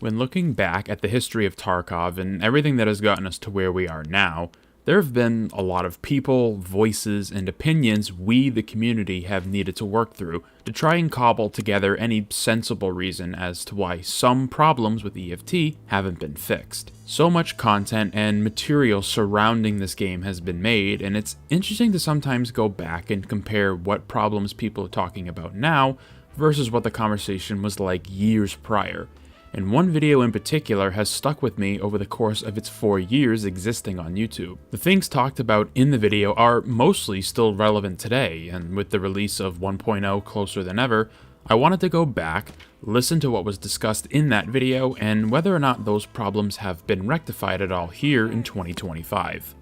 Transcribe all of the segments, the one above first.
When looking back at the history of Tarkov and everything that has gotten us to where we are now, there have been a lot of people, voices, and opinions we, the community, have needed to work through to try and cobble together any sensible reason as to why some problems with EFT haven't been fixed. So much content and material surrounding this game has been made, and it's interesting to sometimes go back and compare what problems people are talking about now versus what the conversation was like years prior. And one video in particular has stuck with me over the course of its 4 years existing on YouTube. The things talked about in the video are mostly still relevant today, and with the release of 1.0 closer than ever, I wanted to go back, listen to what was discussed in that video, and whether or not those problems have been rectified at all here in 2025.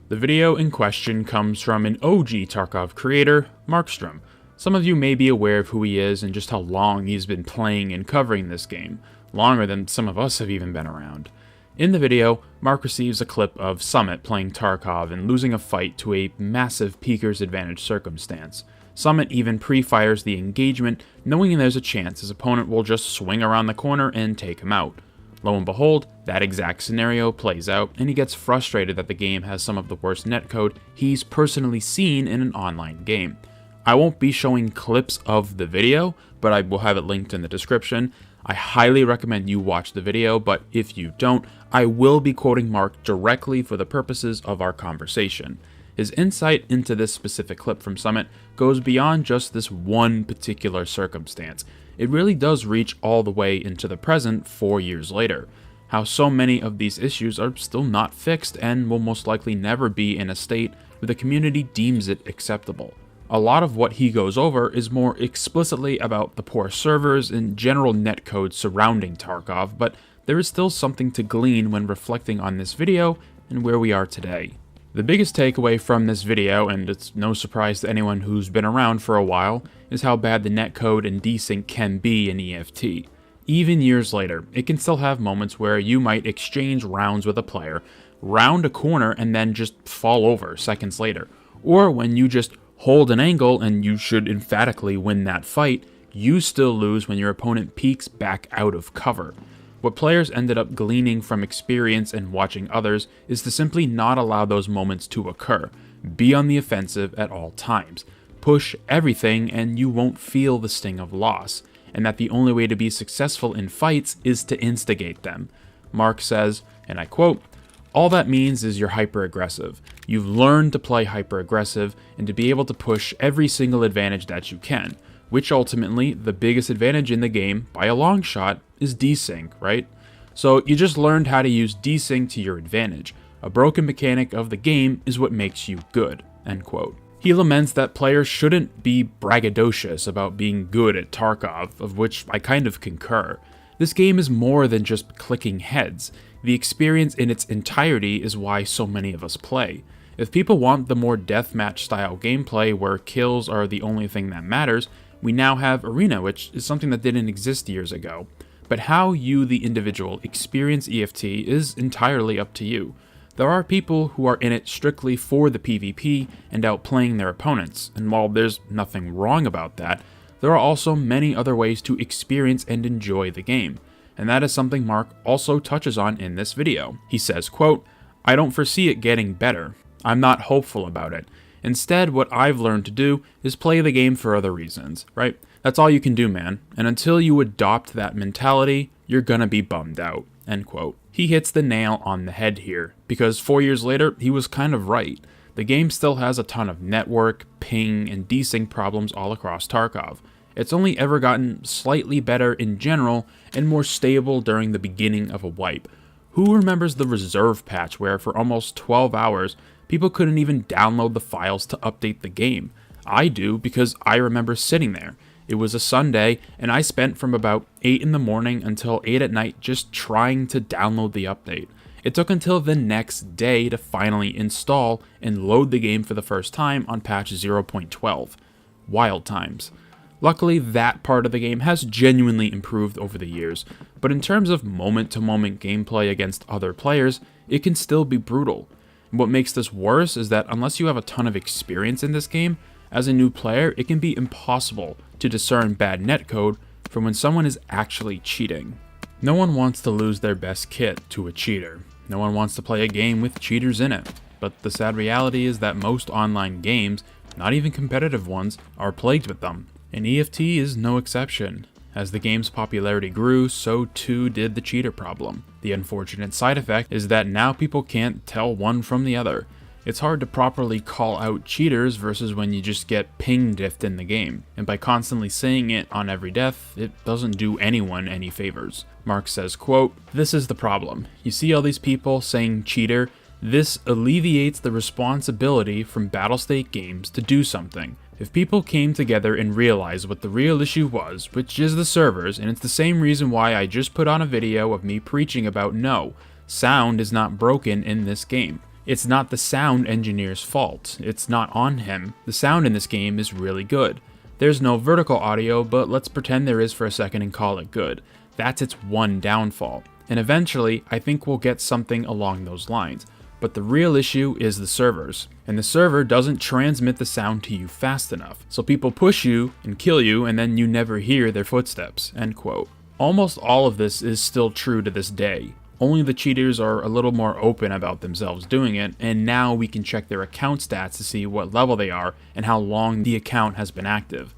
The video in question comes from an OG Tarkov creator, Markstrom. Some of you may be aware of who he is and just how long he's been playing and covering this game, longer than some of us have even been around. In the video, Mark receives a clip of Summit playing Tarkov and losing a fight to a massive peeker's advantage circumstance. Summit even pre-fires the engagement, knowing there's a chance his opponent will just swing around the corner and take him out. Lo and behold, that exact scenario plays out, and he gets frustrated that the game has some of the worst netcode he's personally seen in an online game. I won't be showing clips of the video, but I will have it linked in the description. I highly recommend you watch the video, but if you don't, I will be quoting Mark directly for the purposes of our conversation. His insight into this specific clip from Summit goes beyond just this one particular circumstance. It really does reach all the way into the present 4 years later. How so many of these issues are still not fixed and will most likely never be in a state where the community deems it acceptable. A lot of what he goes over is more explicitly about the poor servers and general netcode surrounding Tarkov, but there is still something to glean when reflecting on this video and where we are today. The biggest takeaway from this video, and it's no surprise to anyone who's been around for a while, is how bad the netcode and desync can be in EFT. Even years later, it can still have moments where you might exchange rounds with a player, round a corner, and then just fall over seconds later. Or when you just hold an angle and you should emphatically win that fight, you still lose when your opponent peeks back out of cover. What players ended up gleaning from experience and watching others is to simply not allow those moments to occur. Be on the offensive at all times. Push everything and you won't feel the sting of loss, and that the only way to be successful in fights is to instigate them. Mark says, and I quote, "All that means is you're hyper-aggressive. You've learned to play hyper-aggressive and to be able to push every single advantage that you can, which ultimately, the biggest advantage in the game, by a long shot, is desync, right? So you just learned how to use desync to your advantage. A broken mechanic of the game is what makes you good," end quote. He laments that players shouldn't be braggadocious about being good at Tarkov, of which I kind of concur. This game is more than just clicking heads. The experience in its entirety is why so many of us play. If people want the more deathmatch style gameplay where kills are the only thing that matters, we now have Arena, which is something that didn't exist years ago. But how you, the individual, experience EFT is entirely up to you. There are people who are in it strictly for the PvP and outplaying their opponents, and while there's nothing wrong about that, there are also many other ways to experience and enjoy the game. And that is something Mark also touches on in this video. He says, quote, "I don't foresee it getting better. I'm not hopeful about it. Instead, what I've learned to do is play the game for other reasons," right? That's all you can do, man. And until you adopt that mentality, you're gonna be bummed out, end quote. He hits the nail on the head here, because 4 years later, he was kind of right. The game still has a ton of network, ping, and desync problems all across Tarkov. It's only ever gotten slightly better in general and more stable during the beginning of a wipe. Who remembers the reserve patch where for almost 12 hours, people couldn't even download the files to update the game? I do, because I remember sitting there. It was a Sunday, and I spent from about 8 in the morning until 8 at night just trying to download the update. It took until the next day to finally install and load the game for the first time on patch 0.12. Wild times. Luckily, that part of the game has genuinely improved over the years, but in terms of moment-to-moment gameplay against other players, it can still be brutal. And what makes this worse is that unless you have a ton of experience in this game, as a new player, it can be impossible to discern bad netcode for when someone is actually cheating. No one wants to lose their best kit to a cheater. No one wants to play a game with cheaters in it. But the sad reality is that most online games, not even competitive ones, are plagued with them. And EFT is no exception. As the game's popularity grew, so too did the cheater problem. The unfortunate side effect is that now people can't tell one from the other. It's hard to properly call out cheaters versus when you just get ping diffed in the game, and by constantly saying it on every death, it doesn't do anyone any favors. Mark says, quote, "This is the problem. You see all these people saying cheater? This alleviates the responsibility from Battlestate Games to do something. If people came together and realized what the real issue was, which is the servers, and it's the same reason why I just put on a video of me preaching about no, sound is not broken in this game. It's not the sound engineer's fault. It's not on him. The sound in this game is really good. There's no vertical audio, but let's pretend there is for a second and call it good. That's its one downfall. And eventually, I think we'll get something along those lines. But the real issue is the servers. And the server doesn't transmit the sound to you fast enough. So people push you and kill you, and then you never hear their footsteps." End quote. Almost all of this is still true to this day. Only the cheaters are a little more open about themselves doing it, and now we can check their account stats to see what level they are and how long the account has been active.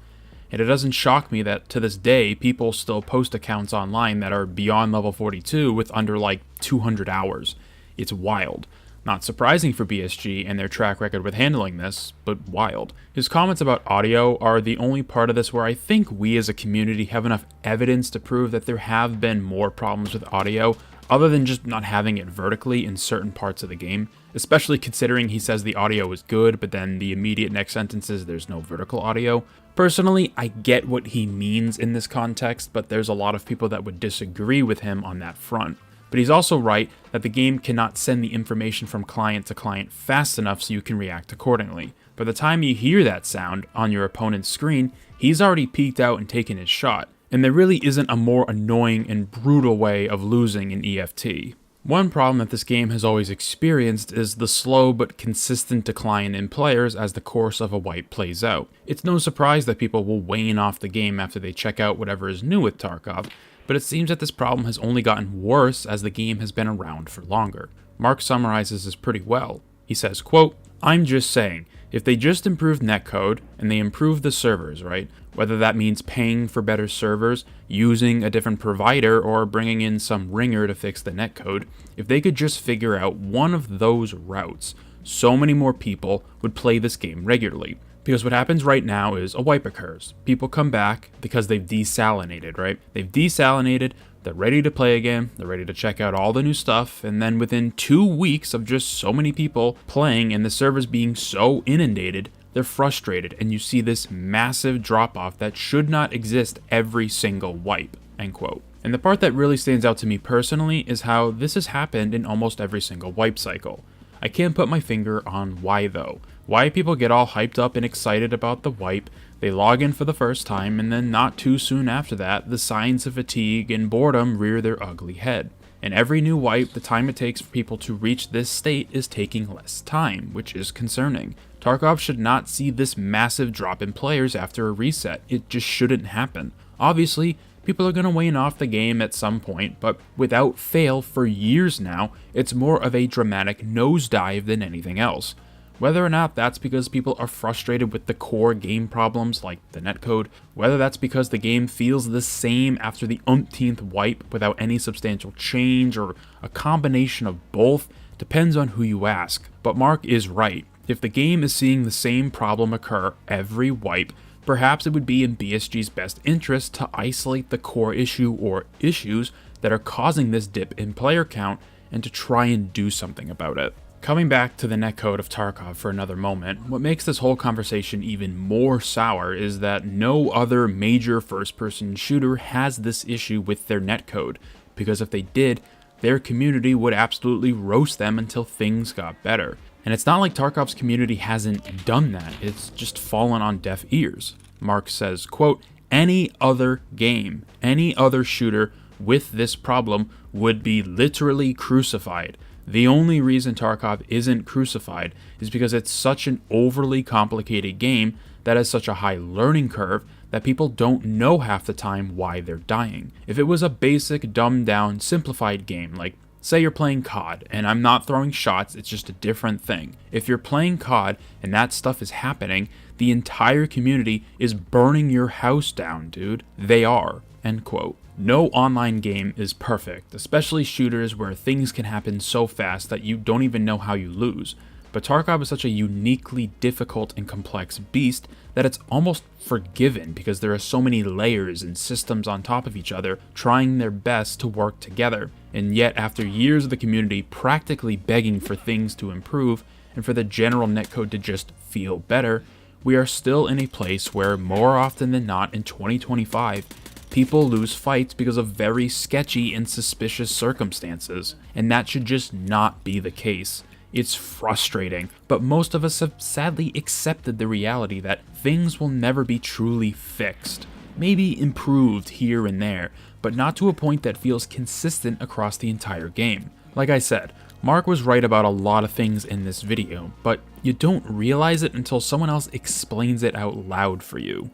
And it doesn't shock me that to this day, people still post accounts online that are beyond level 42 with under like 200 hours. It's wild. Not surprising for BSG and their track record with handling this, but wild. His comments about audio are the only part of this where I think we as a community have enough evidence to prove that there have been more problems with audio, other than just not having it vertically in certain parts of the game, especially considering he says the audio is good, but then the immediate next sentence is there's no vertical audio. Personally, I get what he means in this context, but there's a lot of people that would disagree with him on that front. But he's also right that the game cannot send the information from client to client fast enough so you can react accordingly. By the time you hear that sound on your opponent's screen, he's already peeked out and taken his shot. And there really isn't a more annoying and brutal way of losing in EFT. One problem that this game has always experienced is the slow but consistent decline in players as the course of a wipe plays out. It's no surprise that people will wane off the game after they check out whatever is new with Tarkov, but it seems that this problem has only gotten worse as the game has been around for longer. Mark summarizes this pretty well. He says, quote, "I'm just saying, if they just improved netcode and they improved the servers, right? Whether that means paying for better servers, using a different provider, or bringing in some ringer to fix the netcode, if they could just figure out one of those routes, so many more people would play this game regularly. Because what happens right now is a wipe occurs. People come back because they've desalinated, right? They've desalinated, they're ready to play again, they're ready to check out all the new stuff, and then within 2 weeks of just so many people playing and the servers being so inundated, they're frustrated, and you see this massive drop-off that should not exist every single wipe." End quote. And the part that really stands out to me personally is how this has happened in almost every single wipe cycle. I can't put my finger on why though. Why people get all hyped up and excited about the wipe, they log in for the first time, and then not too soon after that, the signs of fatigue and boredom rear their ugly head. And every new wipe, the time it takes for people to reach this state is taking less time, which is concerning. Tarkov should not see this massive drop in players after a reset. It just shouldn't happen. Obviously, people are going to wane off the game at some point, but without fail for years now, it's more of a dramatic nosedive than anything else. Whether or not that's because people are frustrated with the core game problems like the netcode, whether that's because the game feels the same after the umpteenth wipe without any substantial change, or a combination of both, depends on who you ask. But Mark is right. If the game is seeing the same problem occur every wipe, perhaps it would be in BSG's best interest to isolate the core issue or issues that are causing this dip in player count and to try and do something about it. Coming back to the netcode of Tarkov for another moment, what makes this whole conversation even more sour is that no other major first-person shooter has this issue with their netcode, because if they did, their community would absolutely roast them until things got better. And it's not like Tarkov's community hasn't done that, it's just fallen on deaf ears. Mark says, quote, "Any other game, any other shooter with this problem would be literally crucified. The only reason Tarkov isn't crucified is because it's such an overly complicated game that has such a high learning curve that people don't know half the time why they're dying. If it was a basic, dumbed down, simplified game, like say you're playing COD, and I'm not throwing shots, it's just a different thing. If you're playing COD and that stuff is happening, the entire community is burning your house down, dude. They are. End quote. No online game is perfect, especially shooters where things can happen so fast that you don't even know how you lose. But Tarkov is such a uniquely difficult and complex beast that it's almost forgiven because there are so many layers and systems on top of each other trying their best to work together. And yet, after years of the community practically begging for things to improve and for the general netcode to just feel better, we are still in a place where more often than not in 2025, people lose fights because of very sketchy and suspicious circumstances, and that should just not be the case. It's frustrating, but most of us have sadly accepted the reality that things will never be truly fixed. Maybe improved here and there, but not to a point that feels consistent across the entire game. Like I said, Mark was right about a lot of things in this video, but you don't realize it until someone else explains it out loud for you.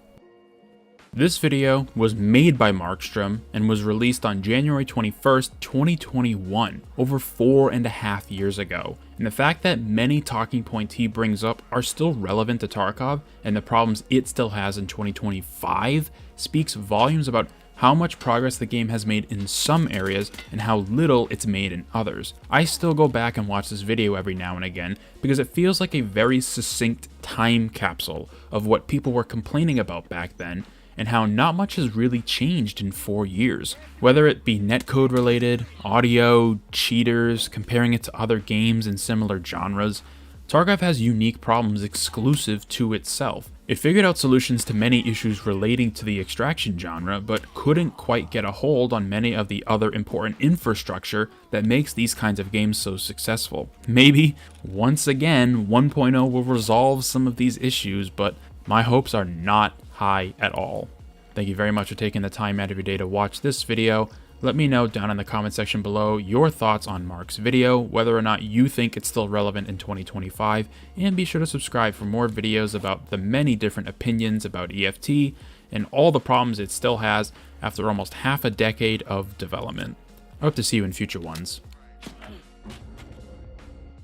This video was made by Markstrom and was released on January 21st, 2021, over 4.5 years ago. And the fact that many talking points he brings up are still relevant to Tarkov and the problems it still has in 2025 speaks volumes about how much progress the game has made in some areas and how little it's made in others. I still go back and watch this video every now and again because it feels like a very succinct time capsule of what people were complaining about back then and how not much has really changed in 4 years. Whether it be netcode related, audio, cheaters, comparing it to other games in similar genres, Tarkov has unique problems exclusive to itself. It figured out solutions to many issues relating to the extraction genre, but couldn't quite get a hold on many of the other important infrastructure that makes these kinds of games so successful. Maybe, once again, 1.0 will resolve some of these issues, but my hopes are not high at all. Thank you very much for taking the time out of your day to watch this video. Let me know down in the comment section below your thoughts on Mark's video, whether or not you think it's still relevant in 2025, and be sure to subscribe for more videos about the many different opinions about EFT and all the problems it still has after almost half a decade of development. I hope to see you in future ones.